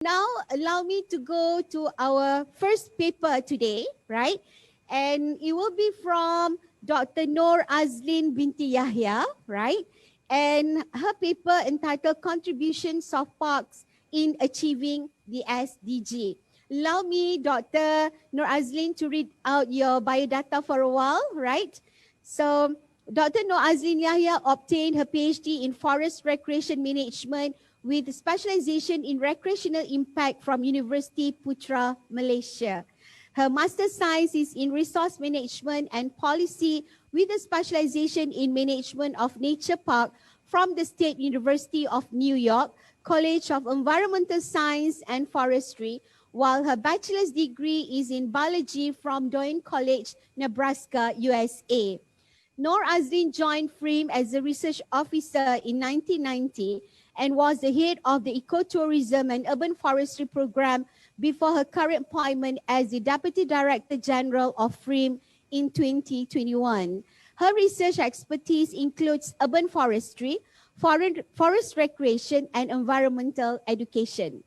Now, allow me to go to our first paper today, right? And it will be from Dr. Noor Azlin binti Yahya, right? And her paper entitled Contributions of Parks in Achieving the SDG. Allow me, Dr. Noor Azlin, to read out your biodata for a while, right? So, Dr. Noor Azlin Yahya obtained her PhD in Forest Recreation Management with specialization in recreational impact from University Putra, Malaysia. Her master science is in resource management and policy with a specialization in management of nature park from the State University of New York, College of Environmental Science and Forestry, while her bachelor's degree is in biology from Doane College, Nebraska, USA. Noor Azlin joined FRIM as a research officer in 1990 and was the head of the ecotourism and urban forestry program before her current appointment as the Deputy Director General of FRIM in 2021. Her research expertise includes urban forestry, forest recreation, and environmental education.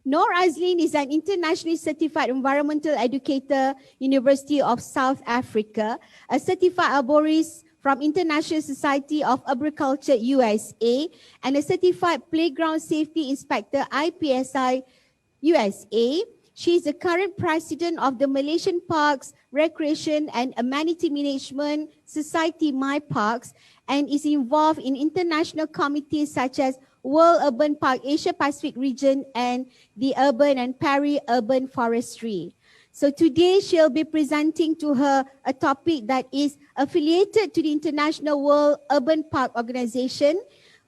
Noor Azlin is an internationally certified environmental educator, University of South Africa, a certified arborist from International Society of Agriculture, USA, and a certified playground safety inspector, IPSI, USA. She is the current president of the Malaysian Parks, Recreation and Amenity Management Society, MyParks, and is involved in international committees such as World Urban Park Asia Pacific Region and the Urban and Peri-Urban Forestry. So today she'll be presenting to her a topic that is affiliated to the International World Urban Park Organization,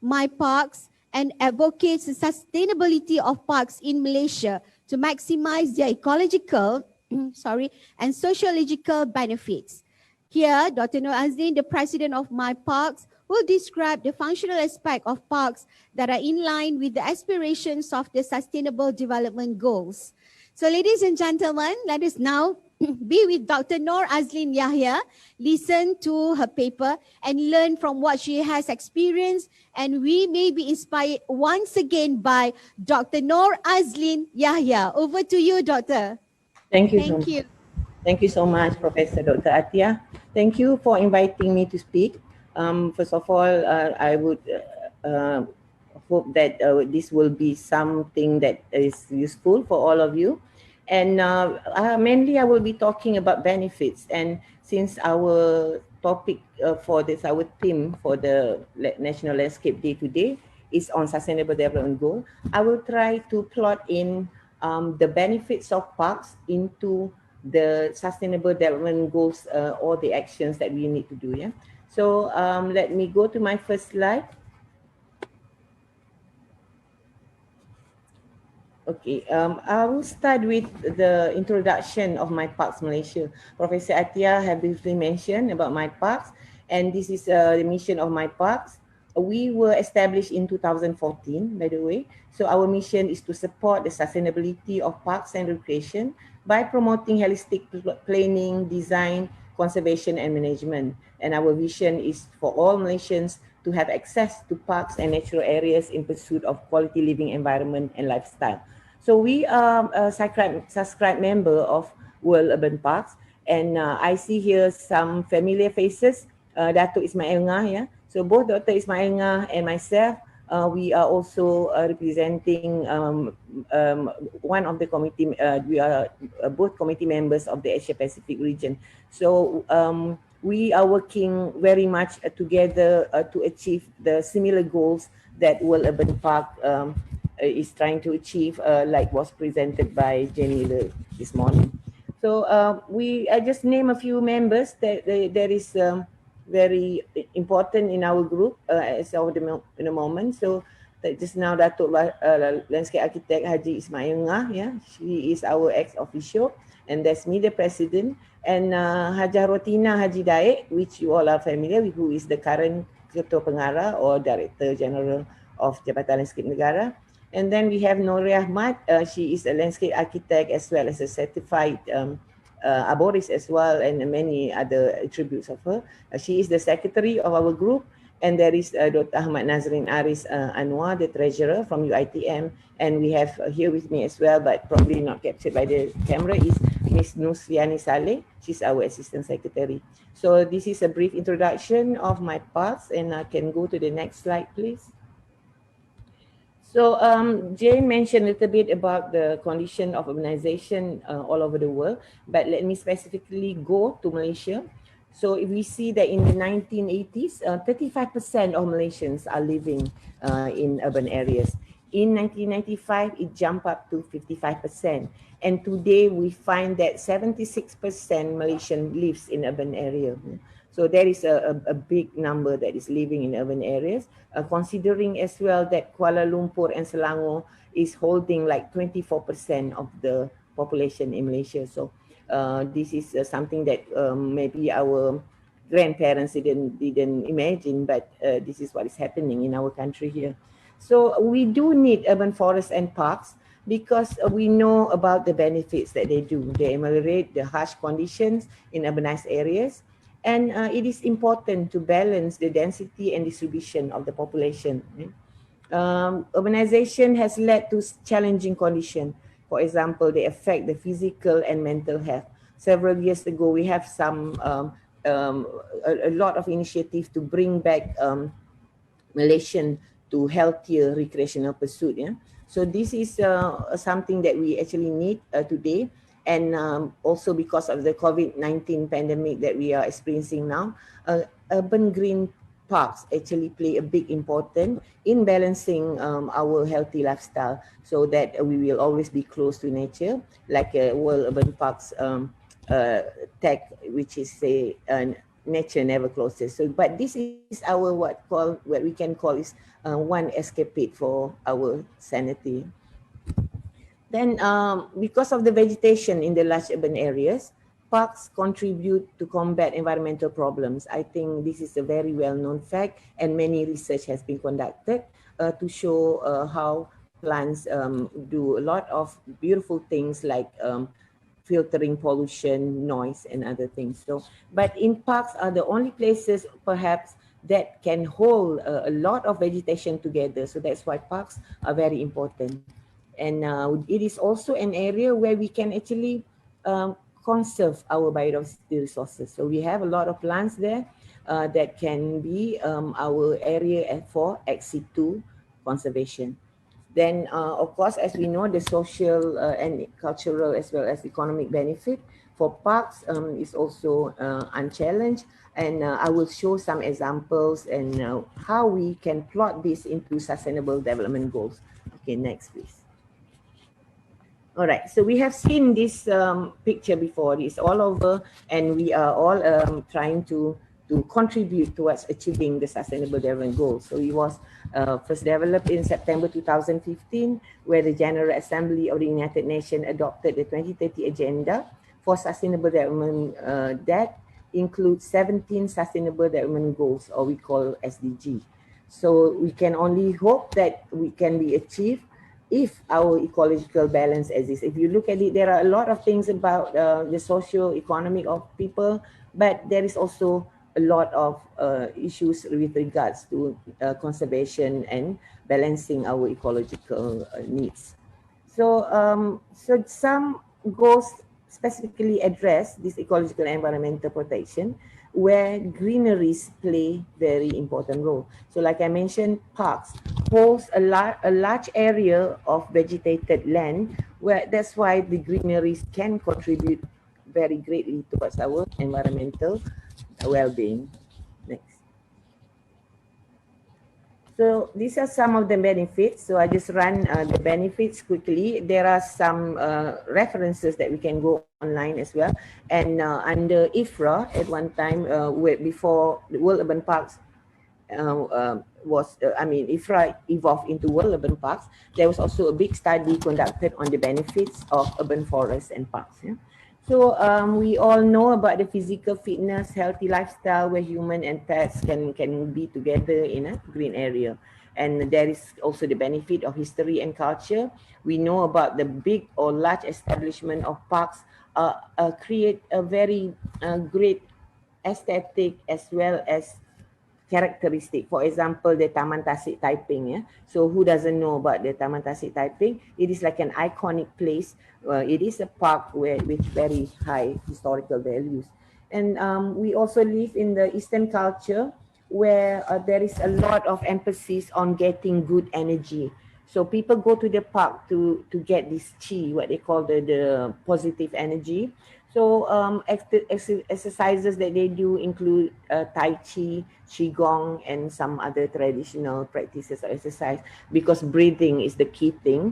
MyParks, and advocates the sustainability of parks in Malaysia to maximize their ecological and sociological benefits. Here, Dr. Noor Azlin, the president of MyParks, will describe the functional aspect of parks that are in line with the aspirations of the Sustainable Development Goals. So ladies and gentlemen, let us now be with Dr. Noor Azlin Yahya, listen to her paper and learn from what she has experienced, and we may be inspired once again by Dr. Noor Azlin Yahya. Over to you, Doctor. Thank you. Thank you so much, Professor Dr. Atia. Thank you for inviting me to speak. First of all, I would hope that this will be something that is useful for all of you. And mainly I will be talking about benefits. And since our topic for this, our theme for the National Landscape Day today is on Sustainable Development Goal, I will try to plot in the benefits of parks into the Sustainable Development Goals or the actions that we need to do. Yeah. So let me go to my first slide. Okay, I will start with the introduction of MyParks Malaysia. Professor Atia have briefly mentioned about MyParks, and this is the mission of MyParks. We were established in 2014, by the way. So our mission is to support the sustainability of parks and recreation by promoting holistic planning, design, conservation and management. And our vision is for all Malaysians to have access to parks and natural areas in pursuit of quality living environment and lifestyle. So we are a subscribed member of World Urban Parks, and I see here some familiar faces. Dato Ismail Ngah, yeah. So both Dr. Ismail Ngah and myself, we are also representing one of the committee. We are both committee members of the Asia Pacific region. So we are working very much together to achieve the similar goals that World Urban Park is trying to achieve, like was presented by Jenny this morning. So I just name a few members that is very important in our group as of the moment. So just now, Dato' Landscape Architect Haji Ismail Ngah, yeah, she is our ex-officio, and that's me, the president, and Hajah Rotina Haji Daik, which you all are familiar with, who is the current Ketua Pengarah or Director General of Jabatan Landskap Negara. And then we have Noor Ahmad. She is a landscape architect as well as a certified arborist as well, and many other attributes of her. She is the secretary of our group. And there is Dr. Ahmad Nazrin Aris Anwar, the treasurer from UITM. And we have here with me as well, but probably not captured by the camera, is Ms. Nusriani Saleh. She's our assistant secretary. So this is a brief introduction of MyParks, and I can go to the next slide, please. So Jane mentioned a little bit about the condition of urbanization all over the world, but let me specifically go to Malaysia. So if we see that in the 1980s, 35% of Malaysians are living in urban areas. In 1995, it jumped up to 55%. And today we find that 76% Malaysian lives in urban area. So there is a big number that is living in urban areas, considering as well that Kuala Lumpur and Selangor is holding like 24% of the population in Malaysia. So this is something that maybe our grandparents didn't imagine, but this is what is happening in our country here. So we do need urban forests and parks because we know about the benefits that they do. They ameliorate the harsh conditions in urbanized areas. And it is important to balance the density and distribution of the population. Urbanization has led to challenging conditions. For example, they affect the physical and mental health. Several years ago, we have a lot of initiatives to bring back Malaysian to healthier recreational pursuit. Yeah? So this is something that we actually need today. And also because of the COVID-19 pandemic that we are experiencing now, urban green parks actually play a big important in balancing our healthy lifestyle, so that we will always be close to nature, like World Urban Parks tag, which is say nature never closes. So, but this is our what we can call is one escapade for our sanity. Then, because of the vegetation in the large urban areas, parks contribute to combat environmental problems. I think this is a very well-known fact, and many research has been conducted to show how plants do a lot of beautiful things like filtering pollution, noise, and other things. So, but in parks are the only places perhaps that can hold a lot of vegetation together. So that's why parks are very important. And it is also an area where we can actually conserve our biodiversity resources. So we have a lot of plants there that can be our area for ex-situ conservation. Then, of course, as we know, the social and cultural as well as economic benefit for parks is also unchallenged. And I will show some examples and how we can plot this into sustainable development goals. Okay, next, please. All right, so we have seen this picture before. It's all over, and we are all trying to contribute towards achieving the Sustainable Development Goals. So it was first developed in September 2015, where the General Assembly of the United Nations adopted the 2030 Agenda for Sustainable Development that includes 17 Sustainable Development Goals, or we call SDG. So we can only hope that we can be achieved if our ecological balance exists. If you look at it, there are a lot of things about the socio-economic of people, but there is also a lot of issues with regards to conservation and balancing our ecological needs. So, so some goals specifically address this ecological and environmental protection, where greeneries play very important role. So like I mentioned, parks holds a large area of vegetated land, where that's why the greeneries can contribute very greatly towards our environmental well-being. Next. So these are some of the benefits. So I just run the benefits quickly. There are some references that we can go online as well. And under IFRA at one time, before the World Urban Parks IFRA evolved into World Urban Parks, there was also a big study conducted on the benefits of urban forests and parks. Yeah? So we all know about the physical fitness, healthy lifestyle where human and pets can be together in a green area. And there is also the benefit of history and culture. We know about the big or large establishment of parks create a very great aesthetic as well as characteristic. For example, the Taman Tasik Taiping. Yeah? So who doesn't know about the Taman Tasik Taiping? It is like an iconic place. It is a park with very high historical values. And we also live in the Eastern culture where there is a lot of emphasis on getting good energy. So people go to the park to get this chi, what they call the positive energy. So exercises that they do include Tai Chi, Qigong, and some other traditional practices of exercise, because breathing is the key thing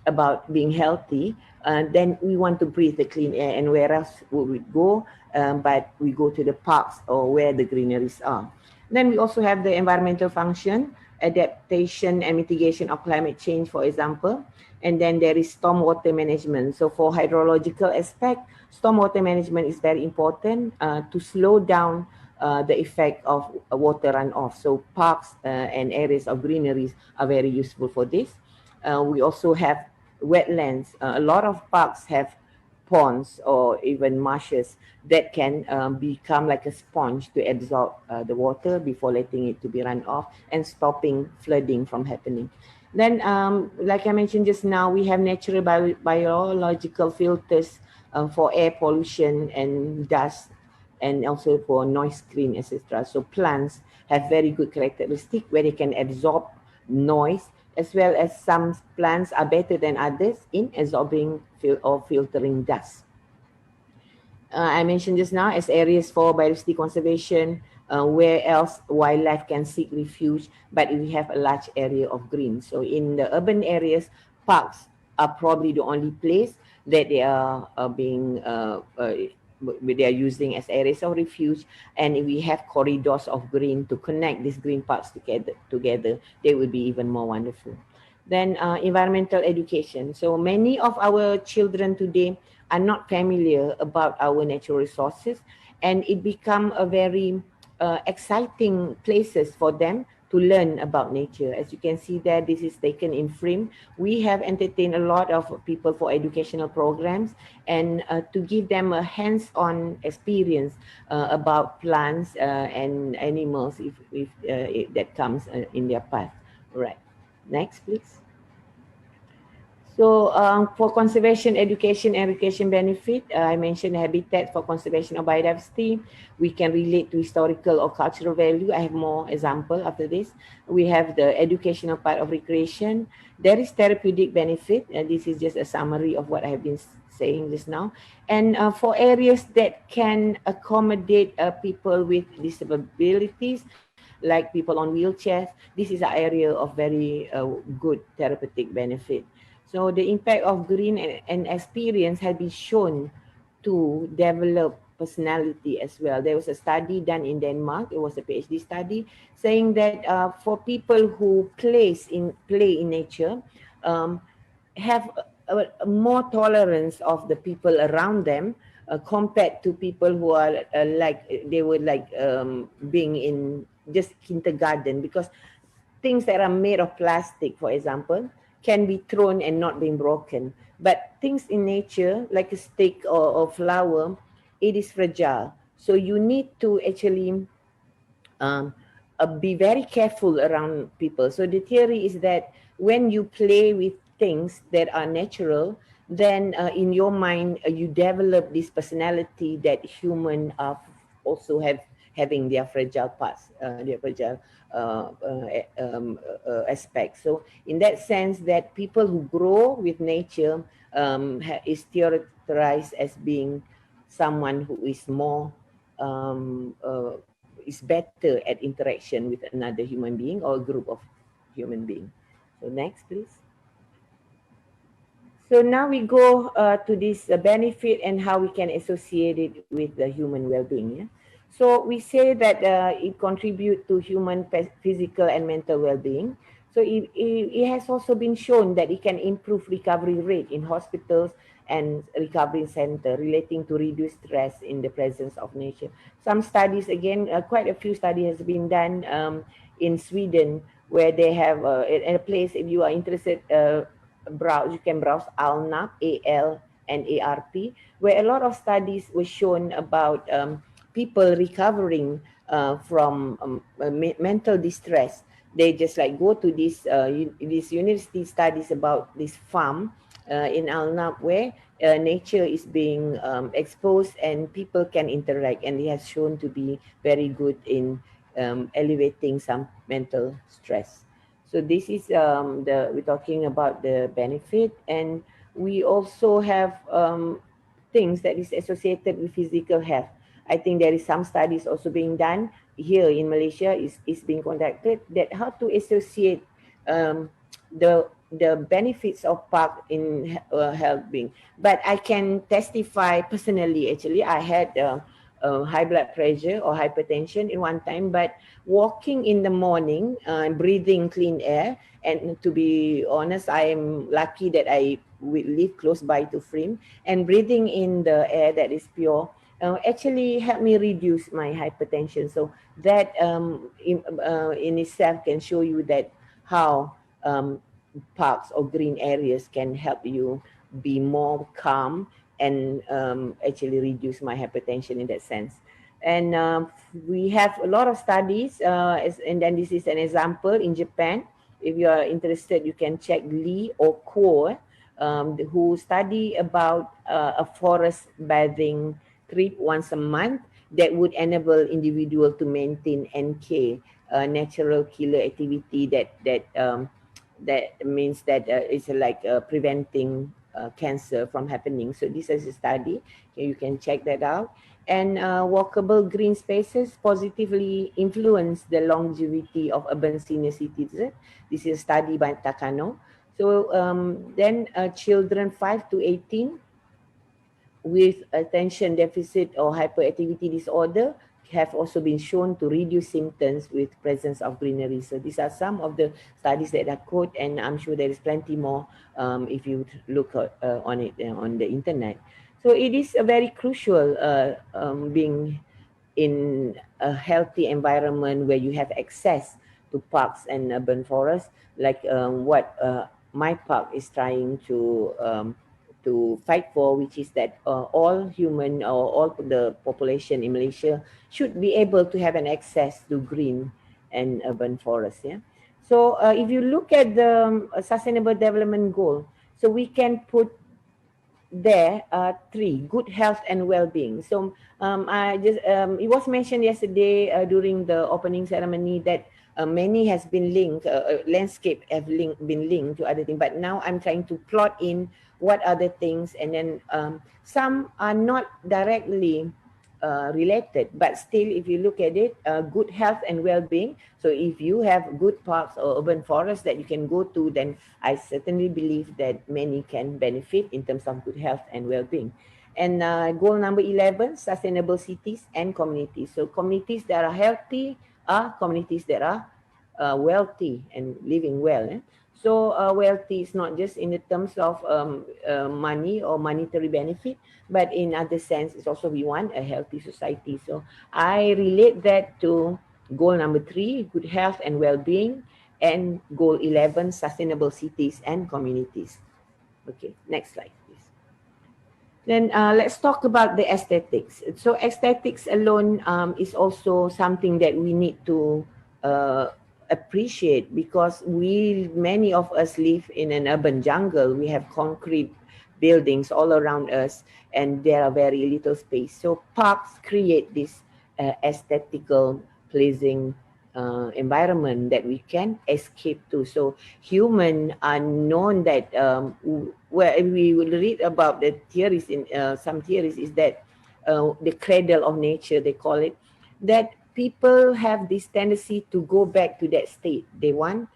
about being healthy. Then we want to breathe the clean air, and where else would we go? But we go to the parks or where the greeneries are. Then we also have the environmental function, adaptation and mitigation of climate change, for example. And then there is stormwater management. So for hydrological aspect, stormwater management is very important to slow down the effect of water runoff. So parks and areas of greeneries are very useful for this. We also have wetlands. A lot of parks have ponds or even marshes that can become like a sponge to absorb the water before letting it to be run off and stopping flooding from happening. Then, like I mentioned just now, we have natural biological filters for air pollution and dust, and also for noise screen, etc. So plants have very good characteristic where they can absorb noise, as well as some plants are better than others in absorbing or filtering dust. I mentioned just now as areas for biodiversity conservation, where else wildlife can seek refuge, but we have a large area of green. So in the urban areas, parks are probably the only place that they are they are using as areas of refuge, and if we have corridors of green to connect these green parks together, they would be even more wonderful. Then environmental education. So many of our children today are not familiar about our natural resources, and it become a very exciting places for them to learn about nature. As you can see there, this is taken in FRIM. We have entertained a lot of people for educational programs, and to give them a hands-on experience about plants and animals if that comes in their path. Right. Next, please. So for conservation, education, and recreation benefit, I mentioned habitat for conservation of biodiversity. We can relate to historical or cultural value. I have more example after this. We have the educational part of recreation. There is therapeutic benefit. This is just a summary of what I have been saying just now. And for areas that can accommodate people with disabilities, like people on wheelchairs, this is an area of very good therapeutic benefit. So the impact of green and experience has been shown to develop personality as well. There was a study done in Denmark. It was a PhD study saying that for people who play in nature, um, have more tolerance of the people around them compared to people who are like they were like being in just kindergarten, because things that are made of plastic, for example, can be thrown and not being broken. But things in nature, like a stick or flower, it is fragile. So you need to actually um, be very careful around people. So the theory is that when you play with things that are natural, then in your mind you develop this personality that human also have, having their fragile parts, their fragile aspects. So in that sense, that people who grow with nature is theorized as being someone who is more is better at interaction with another human being or a group of human being. So next, please. So now we go to this benefit and how we can associate it with the human well-being. Yeah? So we say that it contributes to human physical and mental well-being. So it has also been shown that it can improve recovery rate in hospitals and recovery center relating to reduced stress in the presence of nature. Some studies, again, quite a few studies has been done in Sweden, where they have in a place, if you are interested, browse, you can browse ALNAP, ALNARP, where a lot of studies were shown about people recovering from mental distress. They just like go to this university studies about this farm in Alnab where nature is being exposed and people can interact, and it has shown to be very good in elevating some mental stress. So this is we're talking about the benefit, and we also have things that is associated with physical health. I think there is some studies also being done here in Malaysia is being conducted that how to associate um, the benefits of park in health being. But I can testify personally. Actually, I had high blood pressure or hypertension in one time, but walking in the morning, breathing clean air, and to be honest, I am lucky that I live close by to FRIM, and breathing in the air that is pure actually helped me reduce my hypertension. So that in itself can show you that how parks or green areas can help you be more calm and actually reduce my hypertension in that sense. And we have a lot of studies, and then this is an example in Japan. If you are interested, you can check Lee or Ko, who study about a forest bathing trip once a month that would enable individual to maintain NK, natural killer activity that means that it's like preventing cancer from happening. So this is a study. You can check that out. And walkable green spaces positively influence the longevity of urban senior citizens. This is a study by Takano. So then children 5 to 18 with attention deficit or hyperactivity disorder have also been shown to reduce symptoms with presence of greenery. So these are some of the studies that I quote, and I'm sure there is plenty more if you look on it on the internet. So it is a very crucial being in a healthy environment where you have access to parks and urban forests, like what my park is trying to fight for, which is that all human or all the population in Malaysia should be able to have an access to green and urban forests. Yeah. So if you look at the Sustainable Development Goal, so we can put there three: good health and well-being. So I just it was mentioned yesterday during the opening ceremony that many has been linked, landscape have been linked to other things, but now I'm trying to plot in what other things, and then some are not directly related, but still if you look at it, good health and well-being. So if you have good parks or urban forests that you can go to, then I certainly believe that many can benefit in terms of good health and well-being. And goal number 11, sustainable cities and communities. So communities that are healthy are communities that are wealthy and living well. So wealthy is not just in the terms of money or monetary benefit, but in other sense, it's also we want a healthy society. So I relate that to goal number 3, good health and well-being, and goal 11, sustainable cities and communities. Okay, next slide, please. Then let's talk about the aesthetics. So aesthetics alone is also something that we need to uh, appreciate, because many of us live in an urban jungle. We have concrete buildings all around us, and there are very little space. So parks create this aesthetical, pleasing environment that we can escape to. So human are known that where we will read about the theories in some theories is that the cradle of nature, they call it, that people have this tendency to go back to that state. They want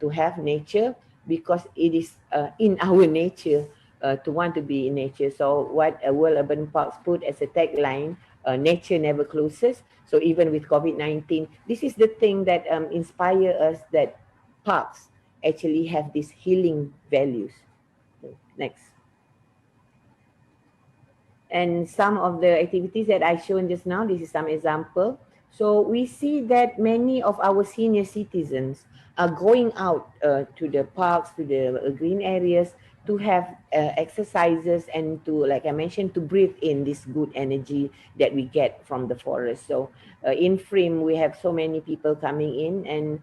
to have nature because it is in our nature to want to be in nature. So what World Urban Parks put as a tagline, nature never closes. So even with COVID-19, this is the thing that inspire us, that parks actually have these healing values. Next. And some of the activities that I shown just now, this is some example. So we see that many of our senior citizens are going out to the parks, to the green areas to have exercises and to, like I mentioned, to breathe in this good energy that we get from the forest. So in FRIM, we have so many people coming in, and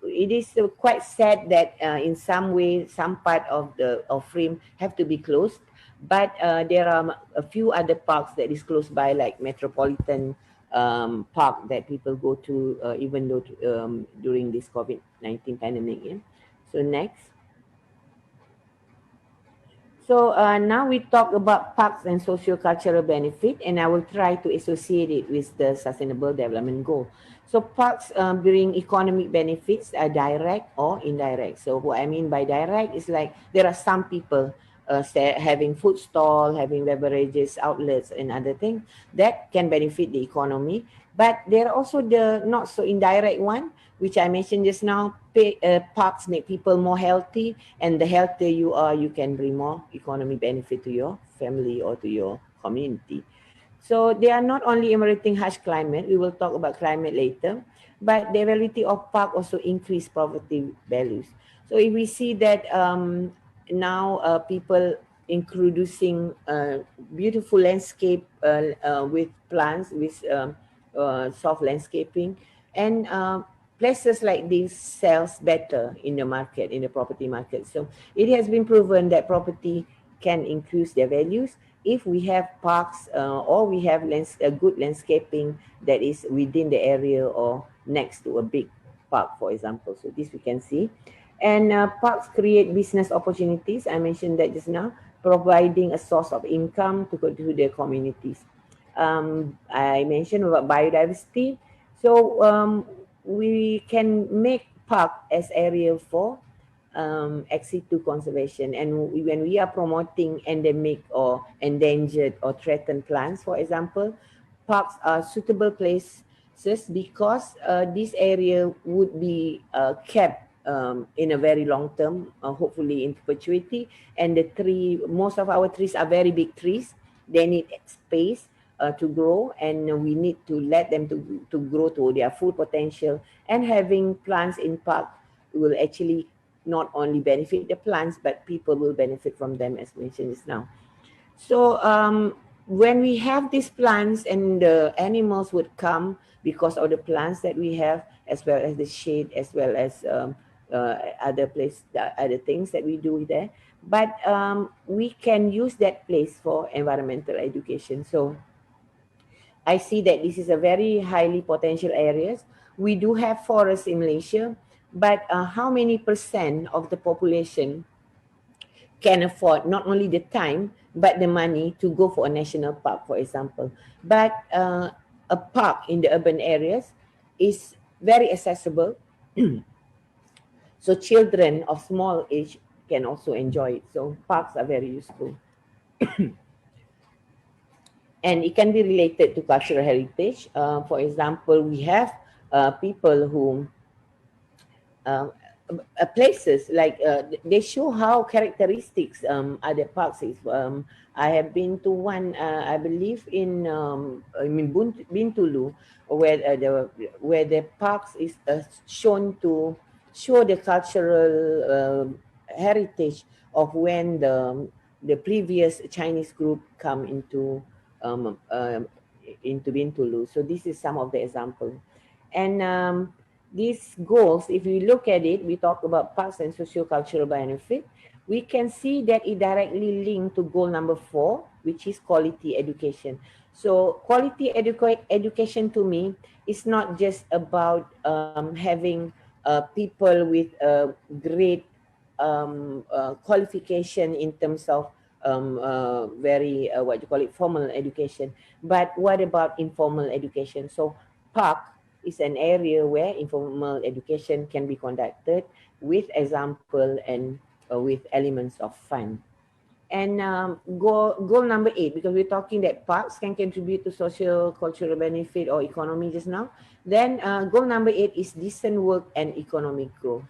it is quite sad that in some way, some part of the of FRIM have to be closed. But there are a few other parks that is close by, like Metropolitan Park, that people go to, even though during this COVID-19 pandemic. Yeah. So next. So now we talk about parks and socio-cultural benefit, and I will try to associate it with the Sustainable Development Goal. So parks bring economic benefits, direct or indirect. So what I mean by direct is like there are some people having food stall, having beverages outlets and other things that can benefit the economy. But there are also the not so indirect one, which I mentioned just now. Parks make people more healthy, and the healthier you are, you can bring more economic benefit to your family or to your community. So they are not only emulating harsh climate, we will talk about climate later, but the availability of park also increase property values. So if we see that now people introducing beautiful landscape with plants, with soft landscaping, and places like this sells better in the market, in the property market. So it has been proven that property can increase their values if we have parks or we have a good landscaping that is within the area or next to a big park, for example. So this we can see. And parks create business opportunities. I mentioned that just now, providing a source of income to their communities. I mentioned about biodiversity. So we can make park as area for ex situ conservation. And when we are promoting endemic or endangered or threatened plants, for example, parks are suitable places because this area would be kept in a very long term, hopefully in perpetuity. And most of our trees are very big trees. They need space to grow, and we need to let them to grow to their full potential. And having plants in park will actually not only benefit the plants, but people will benefit from them, as mentioned just now. So when we have these plants, and the animals would come because of the plants that we have, as well as the shade, as well as other things that we do there. But we can use that place for environmental education. So I see that this is a very highly potential areas. We do have forests in Malaysia, but how many percent of the population can afford not only the time but the money to go for a national park, for example? But a park in the urban areas is very accessible, so children of small age can also enjoy it. So parks are very useful. And it can be related to cultural heritage. For example, we have people who um, places like they show how characteristics other parks is. I have been to one, I believe in Bintulu, where the parks is shown to show the cultural heritage of when the previous Chinese group come um, um, into Bintulu. So this is some of the example. And these goals, if we look at it, we talk about parks and socio-cultural benefit. We can see that it directly linked to goal number 4, which is quality education. So quality education to me is not just about having people with great qualification in terms of very what you call it, formal education, but what about informal education? So park is an area where informal education can be conducted with example and with elements of fun. And goal number 8, because we're talking that parks can contribute to social cultural benefit or economy just now. Then goal number 8 is decent work and economic growth.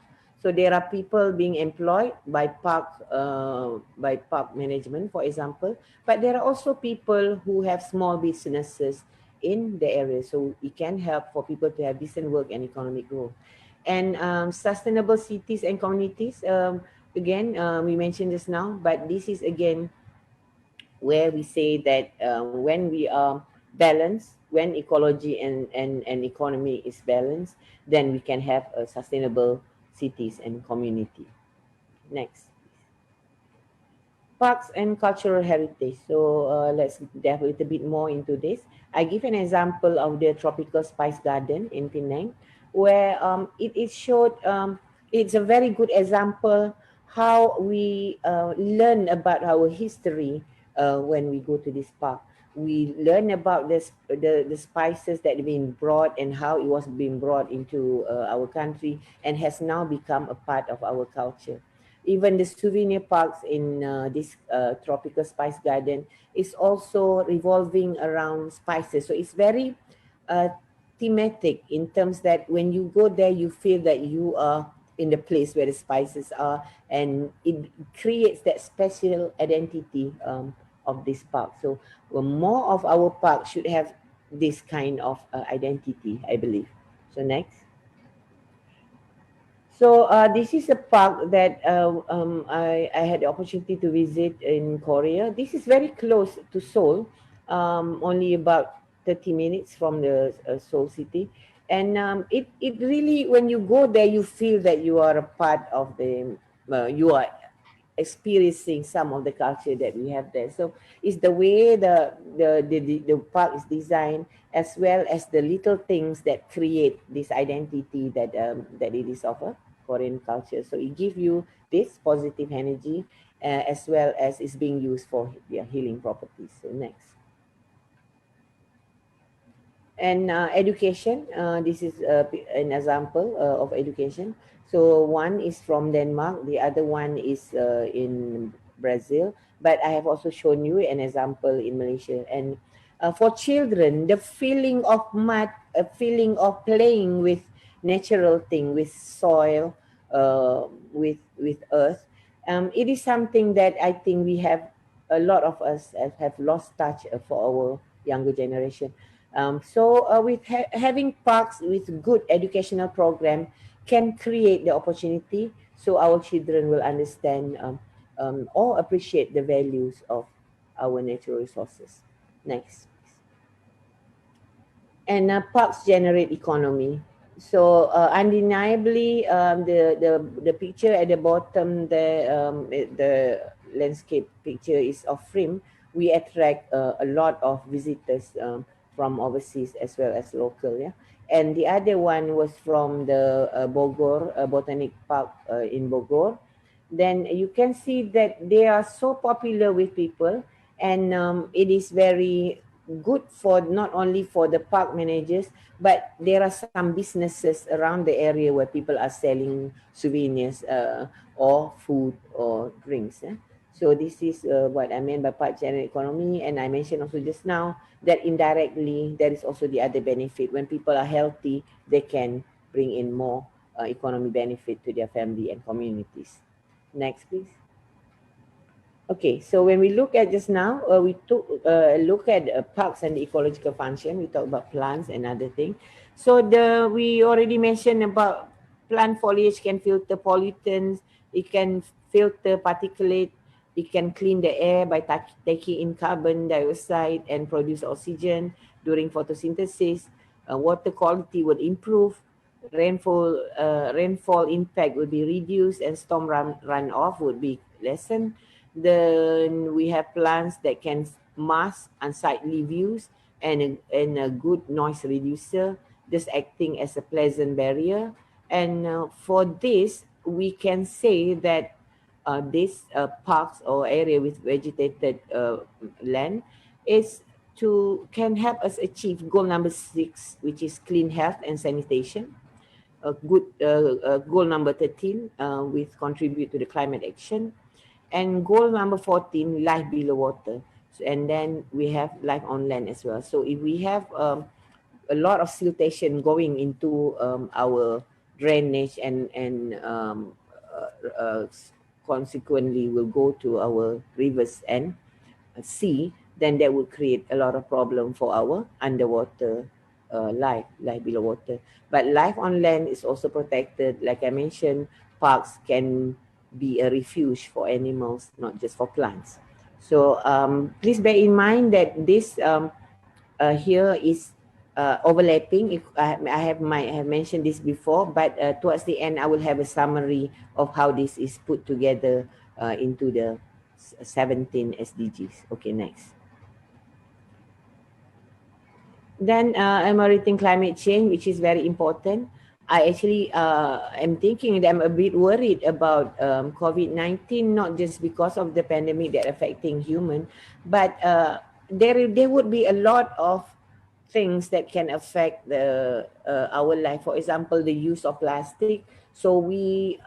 So there are people being employed by park management, for example, but there are also people who have small businesses in the area. So it can help for people to have decent work and economic growth. And sustainable cities and communities. again, we mentioned just now, but this is again where we say that when we are balanced, when ecology and economy is balanced, then we can have a sustainable cities and community. Next. Parks and cultural heritage. So let's delve a little bit more into this. I give an example of the tropical spice garden in Penang, where it is showed. It's a very good example how we learn about our history when we go to this park. We learn about the spices that have been brought and how it was being brought into our country and has now become a part of our culture. Even the souvenir parks in this tropical spice garden is also revolving around spices. So it's very uh, thematic in terms that when you go there, you feel that you are in the place where the spices are, and it creates that special identity of this park. So more of our park should have this kind of identity, I believe. So next. So this is a park that I had the opportunity to visit in Korea. This is very close to Seoul, only about 30 minutes from the Seoul city. And it really, when you go there, you feel that you are a part of you are experiencing some of the culture that we have there. So it's the way the park is designed, as well as the little things that create this identity that it is of a Korean culture. So it gives you this positive energy, as well as it's being used for their healing properties. So next. And education, this is an example of education. So one is from Denmark, the other one is in Brazil, but I have also shown you an example in Malaysia. And for children, the feeling of mud, a feeling of playing with natural thing, with soil, with earth, it is something that I think we have, a lot of us have lost touch for our younger generation. With having parks with good educational program can create the opportunity so our children will understand or appreciate the values of our natural resources. Next. And parks generate economy. So undeniably, the picture at the bottom, the landscape picture is of FRIM. We attract a lot of visitors from overseas as well as local. Yeah, and the other one was from the Bogor Botanic Park in Bogor. Then you can see that they are so popular with people, and it is very good for not only for the park managers, but there are some businesses around the area where people are selling souvenirs or food or drinks. So this is what I meant by part general economy, and I mentioned also just now that indirectly there is also the other benefit. When people are healthy, they can bring in more economy benefit to their family and communities. Next, please. Okay, so when we look at just now, we took look at parks and the ecological function. We talk about plants and other things. So we already mentioned about plant foliage can filter pollutants. It can filter particulate. It can clean the air by taking in carbon dioxide and produce oxygen during photosynthesis. Water quality would improve. Rainfall impact would be reduced, and storm runoff would be lessened. Then we have plants that can mask unsightly views, and a good noise reducer, just acting as a pleasant barrier. And for this, we can say that this parks or area with vegetated land is can help us achieve goal number 6, which is clean health and sanitation. A good goal number 13, with contribute to the climate action, and goal number 14, life below water. So, and then we have life on land as well. So if we have a lot of siltation going into our drainage, and consequently will go to our rivers and sea, then that would create a lot of problem for our underwater life below water. But life on land is also protected. Like I mentioned, parks can be a refuge for animals, not just for plants. So please bear in mind that this here is overlapping. I have mentioned this before, but towards the end, I will have a summary of how this is put together into the 17 SDGs. Okay, next. Then emerging climate change, which is very important. I actually am thinking that I'm a bit worried about COVID-19, not just because of the pandemic that affecting human, but there would be a lot of things that can affect the our life. For example, the use of plastic. So we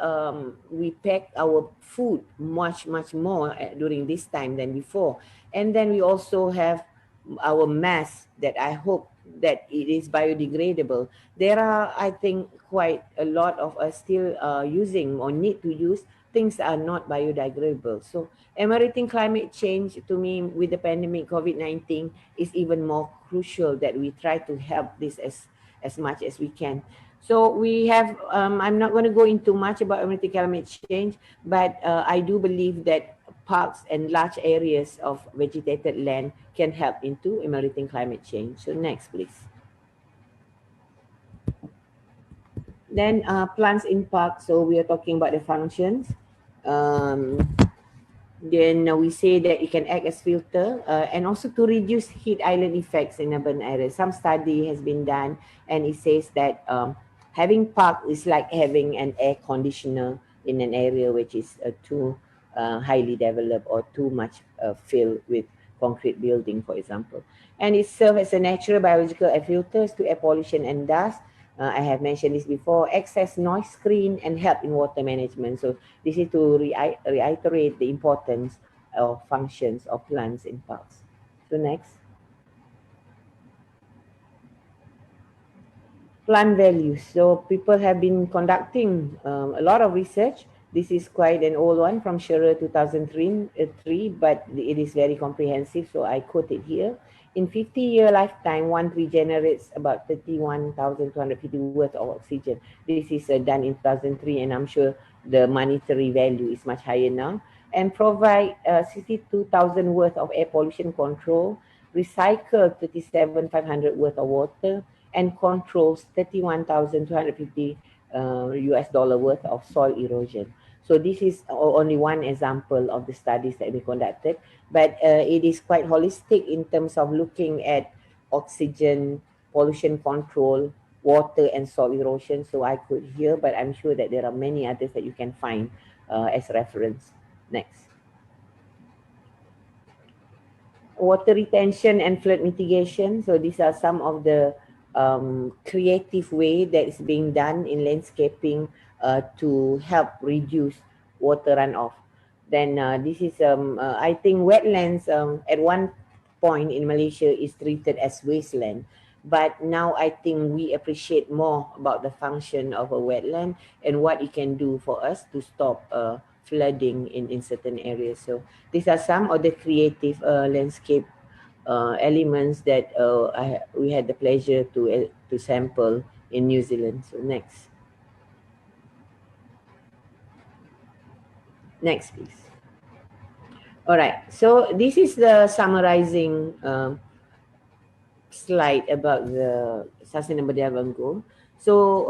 pack our food much more during this time than before, and then we also have our mask that I hope that it is biodegradable. There are, I think, quite a lot of us still using or need to use things that are not biodegradable. So emulating climate change, to me, with the pandemic COVID-19, is even more crucial that we try to help this as much as we can. So we have, I'm not going to go into much about emulating climate change, but I do believe that parks and large areas of vegetated land can help into emulating climate change. So next, please. Then plants in parks. So we are talking about the functions. Um, then we say that it can act as filter and also to reduce heat island effects in urban areas. Some study has been done and it says that having park is like having an air conditioner in an area which is too highly developed or too much filled with concrete building, for example. And it serves as a natural biological air filters to air pollution and dust. I have mentioned this before, access noise screen and help in water management. So this is to reiterate the importance of functions of plants in parks. So next, plant values. So people have been conducting a lot of research. This is quite an old one from Scherer 2003, but it is very comprehensive, so I quote it here. In 50-year lifetime, one tree generates about 31,250 worth of oxygen. This is done in 2003, and I'm sure the monetary value is much higher now. And provide 62,000 worth of air pollution control, recycle 37,500 worth of water, and controls 31,250 US dollar worth of soil erosion. So this is only one example of the studies that we conducted, but it is quite holistic in terms of looking at oxygen, pollution control, water and soil erosion. So I could here, but I'm sure that there are many others that you can find as reference. Next. Water retention and flood mitigation. So these are some of the creative way that is being done in landscaping to help reduce water runoff. Then this is, I think wetlands at one point in Malaysia is treated as wasteland. But now I think we appreciate more about the function of a wetland and what it can do for us to stop flooding in certain areas. So these are some of the creative landscape elements that we had the pleasure to sample in New Zealand. So next please. All right, so this is the summarizing slide about the Sustainable Development Goal. So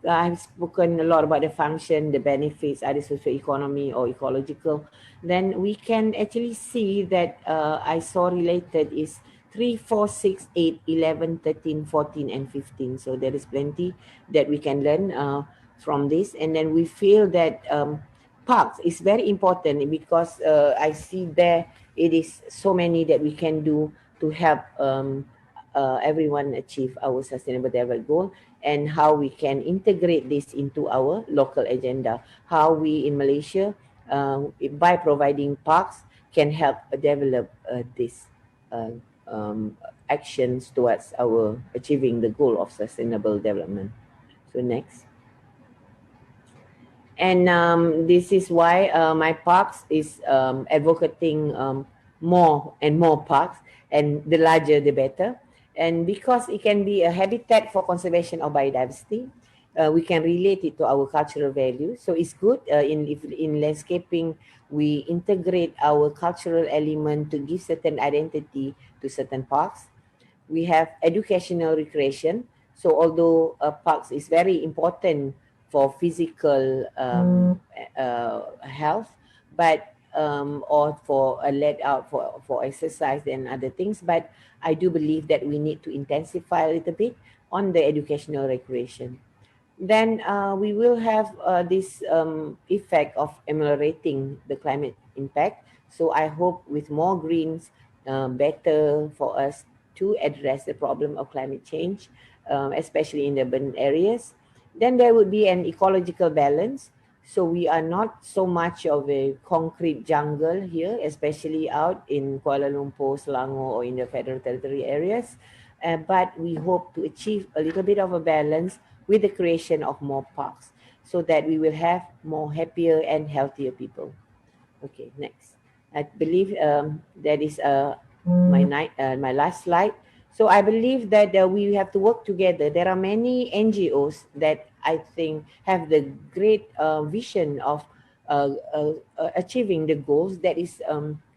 I've spoken a lot about the function, the benefits, either socio-economy or ecological. Then we can actually see that I saw related is 3, 4, 6, 8, 11, 13, 14, and 15. So there is plenty that we can learn from this. And then we feel that parks is very important because I see there it is so many that we can do to help everyone achieve our sustainable development goal, and how we can integrate this into our local agenda. How we in Malaysia, by providing parks, can help develop this uh, actions towards our achieving the goal of sustainable development. So next. And this is why MyParks is advocating more and more parks, and the larger the better. And because it can be a habitat for conservation of biodiversity, we can relate it to our cultural values. So it's good if in landscaping we integrate our cultural element to give certain identity to certain parks. We have educational recreation. So although parks is very important for physical health, but or for a let out for exercise and other things, but I do believe that we need to intensify a little bit on the educational recreation. Then we will have this effect of ameliorating the climate impact. So I hope with more greens, better for us to address the problem of climate change, especially in the urban areas. Then there would be an ecological balance. So we are not so much of a concrete jungle here, especially out in Kuala Lumpur, Selangor, or in the Federal Territory areas. But we hope to achieve a little bit of a balance with the creation of more parks so that we will have more happier and healthier people. Okay, next. I believe that is my last slide. So I believe that we have to work together. There are many NGOs that I think have the great vision of achieving the goals that is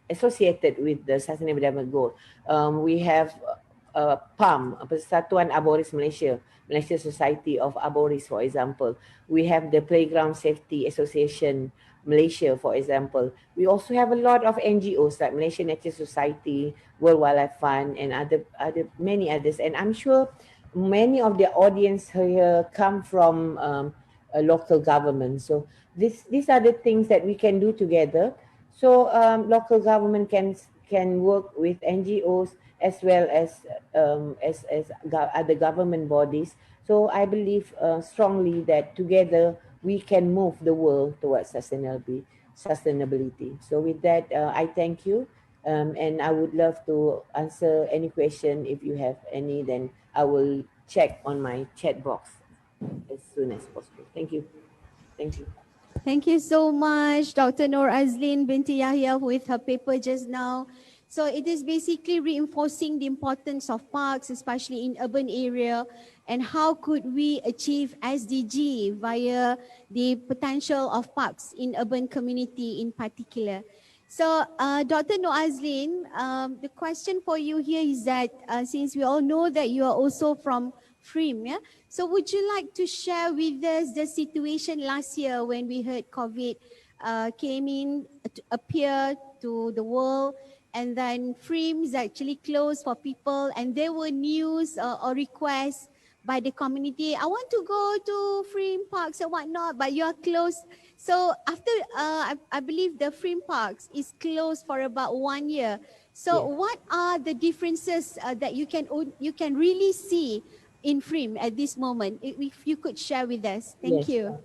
associated with the Sustainable Development Goal. We have PAM, Persatuan Arboris Malaysia, Malaysia Society of Arboris, for example. We have the Playground Safety Association Malaysia, for example. We also have a lot of NGOs like Malaysia Nature Society, World Wildlife Fund, and other many others. And I'm sure many of the audience here come from a local government. So these are the things that we can do together. So local government can work with NGOs as well as other government bodies. So I believe strongly that together we can move the world towards sustainability. So with that, I thank you. And I would love to answer any question. If you have any, then I will check on my chat box as soon as possible. Thank you. Thank you. Thank you so much, Dr. Noor Azlin binti Yahya, with her paper just now. So it is basically reinforcing the importance of parks, especially in urban area, and how could we achieve SDG via the potential of parks in urban community in particular. So Dr. Noor Azlin, the question for you here is that since we all know that you are also from FRIM, yeah? So would you like to share with us the situation last year when we heard COVID came in, to appear to the world, and then FRIM is actually closed for people, and there were news or requests by the community, I want to go to FRIM parks and whatnot, but you are closed. So after, I believe the FRIM parks is closed for about 1 year. So Yeah. what are the differences that you can really see in FRIM at this moment? If you could share with us. Thank Yes. you.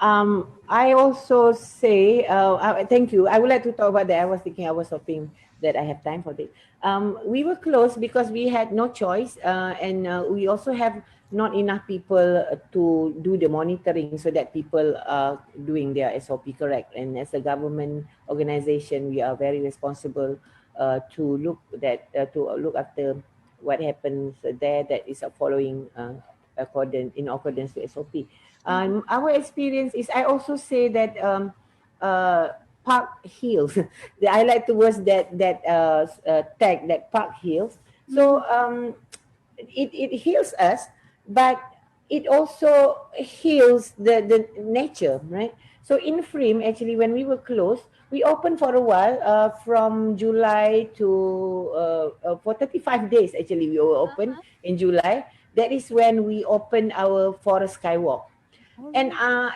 I also say, thank you. I would like to talk about that. I was hoping that I have time for this. We were closed because we had no choice, and we also have not enough people to do the monitoring so that people are doing their SOP correct. And as a government organization, we are very responsible to look after what happens there that is following in accordance to SOP. Our experience is, I also say that park heals. I like to use that tag, that park heals. So it heals us, but it also heals the nature, right? So in FRIM, actually, when we were closed, we opened for a while, from July to for 35 days. Actually, we were open in July. That is when we opened our forest skywalk. And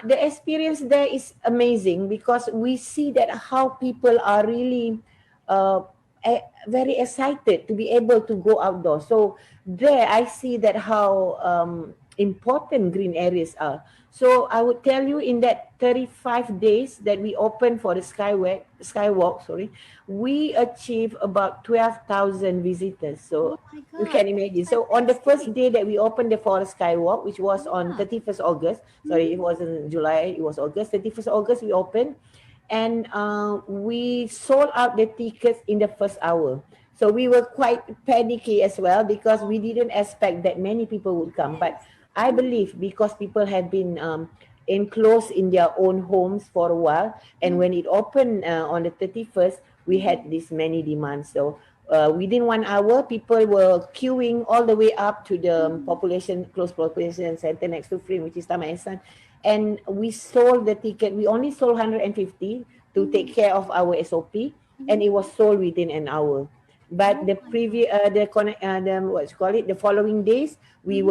the experience there is amazing because we see that how people are really uh, very excited to be able to go outdoors. So there I see that how important green areas are. So I would tell you, in that 35 days that we opened for the skywalk, sorry, we achieved about 12,000 visitors. Oh So my you God, can that's imagine. So on the first fantastic. day that we opened the forest skywalk, which was on Yeah. 31st August, sorry, it wasn't July, it was August, 31st August we opened, and we sold out the tickets in the first hour. So we were quite panicky as well because we didn't expect that many people would come. But Yes. I believe because people have been enclosed in their own homes for a while, and when it opened on the 31st, we had this many demands. So within 1 hour, people were queuing all the way up to the close population center next to FRIM, which is Taman Ehsan. And we sold the ticket. We only sold 150 to take care of our SOP, and it was sold within an hour. But Oh the my God. previous, the what you call it, the following days, we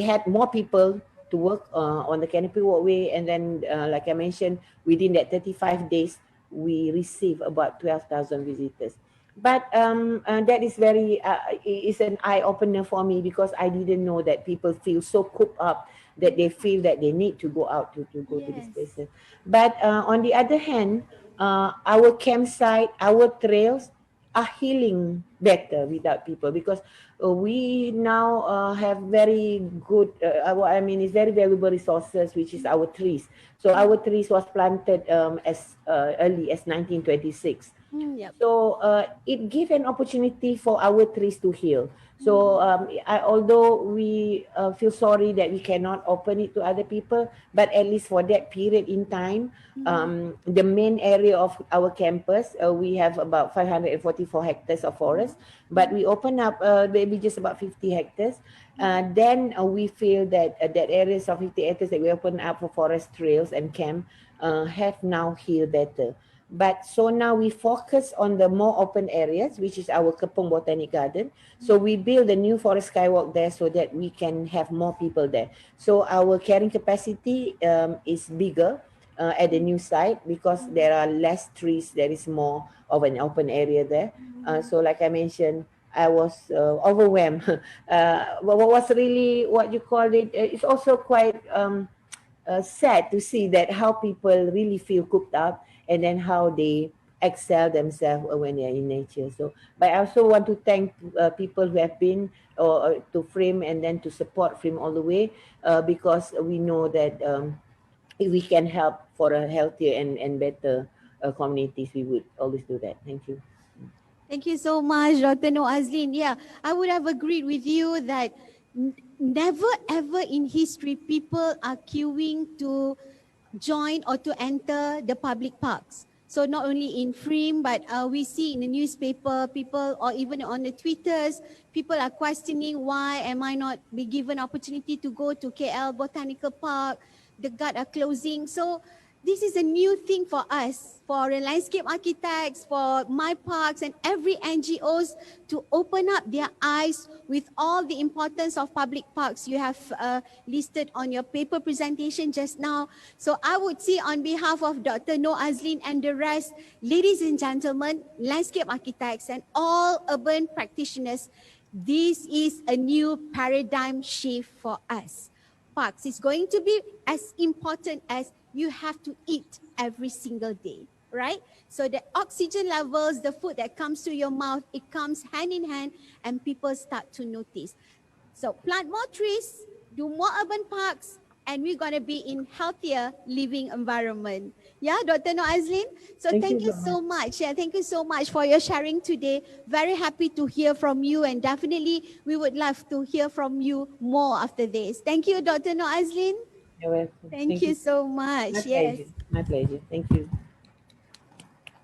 had more people to work on the canopy walkway, and then like I mentioned, within that 35 days, we received about 12,000 visitors. But that is very is an eye opener for me, because I didn't know that people feel so cooped up that they feel that they need to go out to go to these Yes. places. But on the other hand, our campsite, our trails are healing better without people, because we now have very good, I mean, it's very valuable resources, which is our trees. So our trees was planted as early as 1926. Yep. So it gave an opportunity for our trees to heal. So although we feel sorry that we cannot open it to other people, but at least for that period in time, the main area of our campus, we have about 544 hectares of forest, but we open up maybe just about 50 hectares. Then we feel that that areas of 50 hectares that we open up for forest trails and camp have now healed better. But so now we focus on the more open areas, which is our Kepong Botanic Garden. So we build a new forest skywalk there so that we can have more people there. So our carrying capacity is bigger at the new site, because there are less trees. There is more of an open area there. So like I mentioned, I was overwhelmed. What was really, what you call it, it's also quite sad to see that how people really feel cooped up, and then how they excel themselves when they are in nature. So, but I also want to thank people who have been to FRIM, and then to support FRIM all the way, because we know that if we can help for a healthier and better communities, we would always do that. Thank you. Thank you so much, Dr. Noor Azlin. Yeah, I would have agreed with you that never ever in history people are queuing to join or to enter the public parks. So not only in FRIM, but we see in the newspaper, people, or even on the Twitters, people are questioning, why am I not be given opportunity to go to KL Botanical Park? The guard are closing. So this is a new thing for us, for the landscape architects, for MyParks and every NGOs to open up their eyes with all the importance of public parks you have listed on your paper presentation just now. So I would say on behalf of Dr. Noor Azlin and the rest, ladies and gentlemen, landscape architects and all urban practitioners, this is a new paradigm shift for us. Parks is going to be as important as you have to eat every single day, right? So the oxygen levels, the food that comes to your mouth, it comes hand in hand, and people start to notice. So plant more trees, do more urban parks, and we're going to be in healthier living environment. Yeah, Dr. Noor Azlin? So Thank you thank you so much. so much. Yeah, thank you so much for your sharing today. Very happy to hear from you, and definitely we would love to hear from you more after this. Thank you, Dr. Noor Azlin. You're welcome. Thank Thank you you. so My much. Yes. pleasure. My pleasure. Thank you.